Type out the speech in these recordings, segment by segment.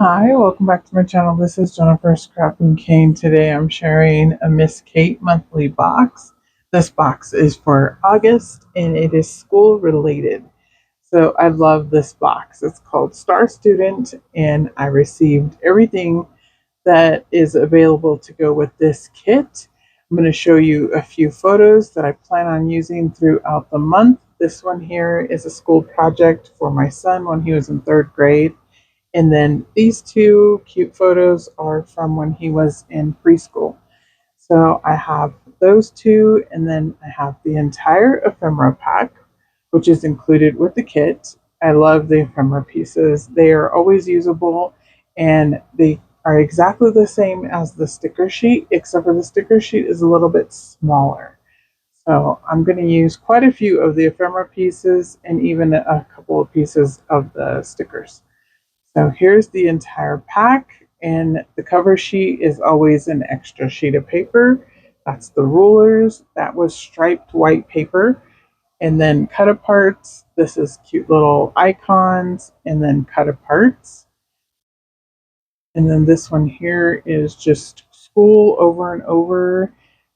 Hi, welcome back to my channel. This is Jennifer Scrapping Kane. Today I'm sharing a Miss Kate monthly box. This box is for August and it is school related. So I love this box. It's called Star Student and I received everything that is available to go with this kit. I'm going to show you a few photos that I plan on using throughout the month. This one here is a school project for my son when he was in third grade. And then these two cute photos are from when he was in preschool. So I have those two, and then I have the entire ephemera pack, which is included with the kit. I love the ephemera pieces. They are always usable, and they are exactly the same as the sticker sheet, except for the sticker sheet is a little bit smaller. So I'm going to use quite a few of the ephemera pieces and even a couple of pieces of the stickers. So here's the entire pack, and the cover sheet is always an extra sheet of paper. That's the rulers. That was striped white paper. And then cut aparts. This is cute little icons, and then cut aparts. And then this one here is just school over and over,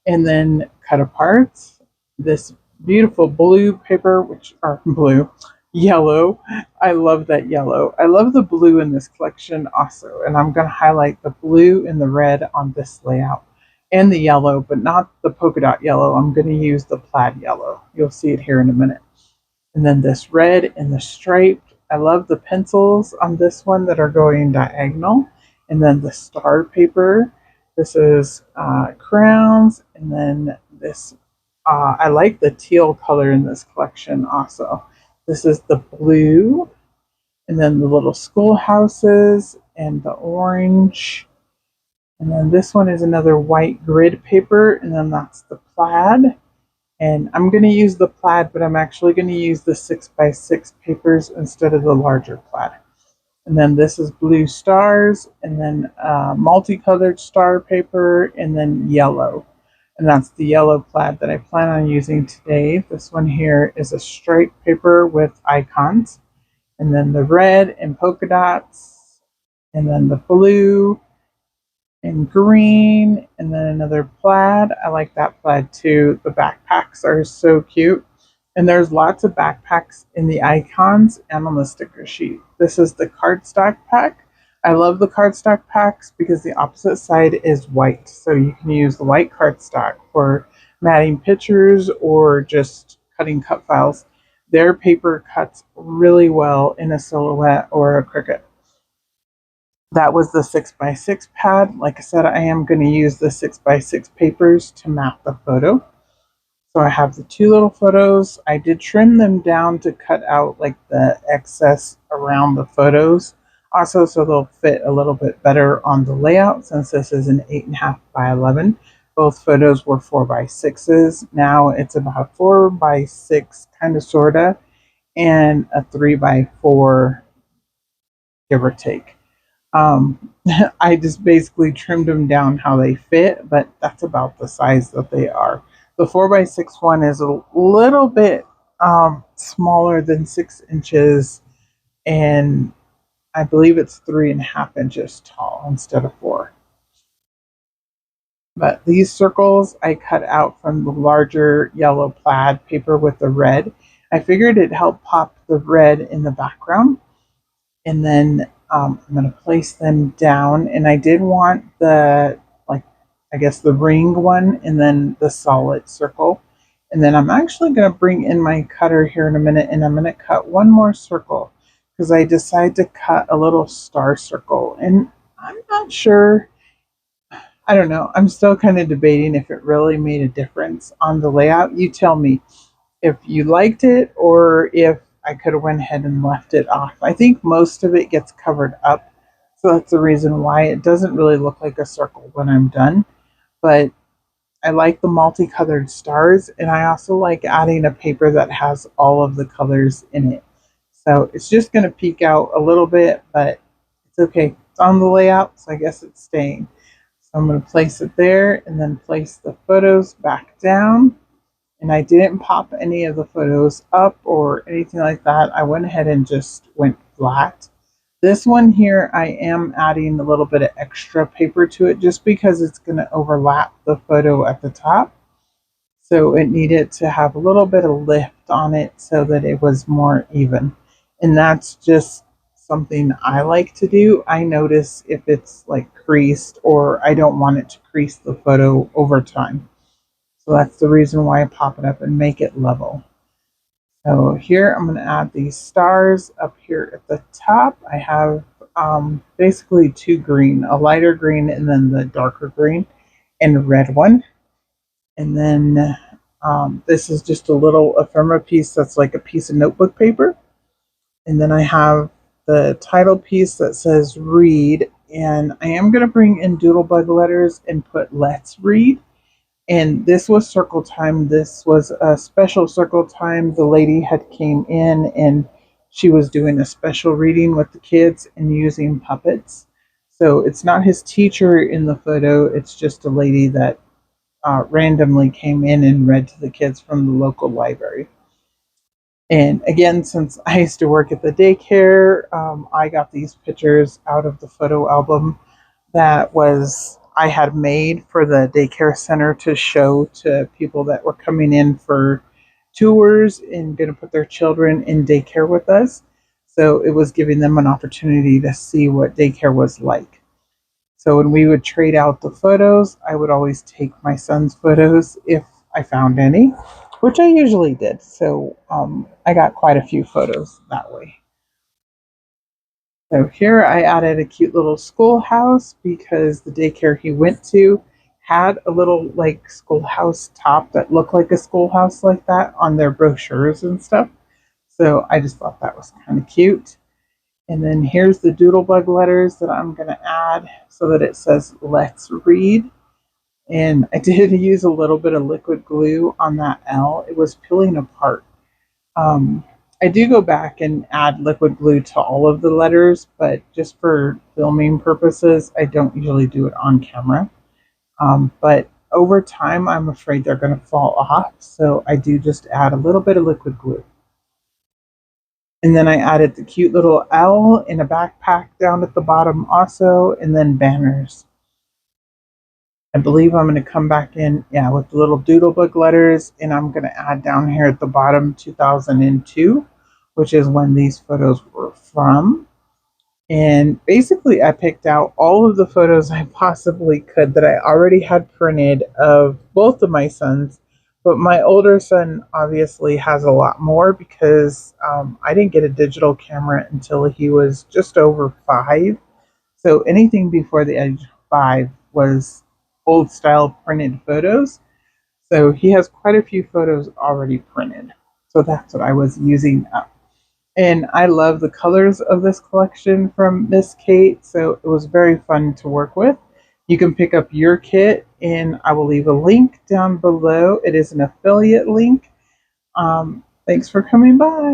and then cut aparts. This beautiful blue paper, which are blue, yellow. I love that yellow. I love the blue in this collection also, and I'm going to highlight the blue and the red on this layout and the yellow, but not the polka dot yellow. I'm going to use the plaid yellow. You'll see it here in a minute. And then this red and the striped. I love the pencils on this one that are going diagonal. And then the star paper. This is crowns. And then this, I like the teal color in this collection also. This is the blue. And then the little schoolhouses and the orange. And then this one is another white grid paper. And then that's the plaid. And I'm going to use the plaid, but I'm actually going to use the 6x6 papers instead of the larger plaid. And then this is blue stars, and then multicolored star paper, and then yellow. And that's the yellow plaid that I plan on using today. This one here is a striped paper with icons, and then the red and polka dots, and then the blue, and green, and then another plaid. I like that plaid too. The backpacks are so cute. And there's lots of backpacks in the icons and on the sticker sheet. This is the cardstock pack. I love the cardstock packs because the opposite side is white. So you can use the white cardstock for matting pictures or just cutting cut files. Their paper cuts really well in a silhouette or a Cricut. That was the 6x6 pad. Like I said, I am going to use the 6x6 papers to map the photo. So I have the two little photos. I did trim them down to cut out like the excess around the photos. Also, so they'll fit a little bit better on the layout since this is an 8.5 by 11. Both photos were 4x6s. Now it's about 4x6, kind of, sorta, and a 3x4, give or take. I just basically trimmed them down how they fit, but that's about the size that they are. The 4x6 one is a little bit smaller than 6 inches, and I believe it's 3.5 inches tall instead of 4. But these circles I cut out from the larger yellow plaid paper with the red. I figured it helped pop the red in the background, and then I'm going to place them down. And I did want the, like, I guess the ring one and then the solid circle. And then I'm actually going to bring in my cutter here in a minute, and I'm going to cut one more circle because I decided to cut a little star circle. And I'm not sure, I don't know, I'm still kind of debating if it really made a difference on the layout. You tell me if you liked it or if I could have went ahead and left it off. I think most of it gets covered up, so that's the reason why it doesn't really look like a circle when I'm done. But I like the multicolored stars, and I also like adding a paper that has all of the colors in it. So it's just going to peek out a little bit, but it's okay. It's on the layout, so I guess it's staying. So I'm going to place it there and then place the photos back down, and I didn't pop any of the photos up or anything like that. I went ahead and just went flat. This one here, I am adding a little bit of extra paper to it just because it's going to overlap the photo at the top. So it needed to have a little bit of lift on it so that it was more even. And that's just something I like to do. I notice if it's like creased or I don't want it to crease the photo over time. So that's the reason why I pop it up and make it level. So here I'm going to add these stars up here at the top. I have basically two green, a lighter green and then the darker green and a red one. And then this is just a little ephemera piece that's like a piece of notebook paper. And then I have the title piece that says read. And I am going to bring in Doodlebug letters and put let's read. And this was circle time. This was a special circle time. The lady had came in and she was doing a special reading with the kids and using puppets. So it's not his teacher in the photo. It's just a lady that randomly came in and read to the kids from the local library. And again, since I used to work at the daycare, I got these pictures out of the photo album that was I had made for the daycare center to show to people that were coming in for tours and going to put their children in daycare with us. So it was giving them an opportunity to see what daycare was like. So when we would trade out the photos, I would always take my son's photos if I found any, which I usually did. So I got quite a few photos that way. So here I added a cute little schoolhouse because the daycare he went to had a little like schoolhouse top that looked like a schoolhouse like that on their brochures and stuff. So I just thought that was kind of cute. And then here's the Doodlebug letters that I'm going to add so that it says let's read. And I did use a little bit of liquid glue on that L. It was peeling apart. Um, I do go back and add liquid glue to all of the letters, but just for filming purposes, I don't usually do it on camera. But over time, I'm afraid they're going to fall off, so I do just add a little bit of liquid glue. And then I added the cute little L in a backpack down at the bottom also, and then banners. I believe I'm going to come back in, yeah, with the little Doodlebug letters, and I'm going to add down here at the bottom 2002, which is when these photos were from. And basically, I picked out all of the photos I possibly could that I already had printed of both of my sons. But my older son obviously has a lot more because I didn't get a digital camera until he was just over 5. So anything before the age of 5 was old style printed photos. So he has quite a few photos already printed. So that's what I was using up. And I love the colors of this collection from Miss Kate. So it was very fun to work with. You can pick up your kit, and I will leave a link down below. It is an affiliate link. Thanks for coming by.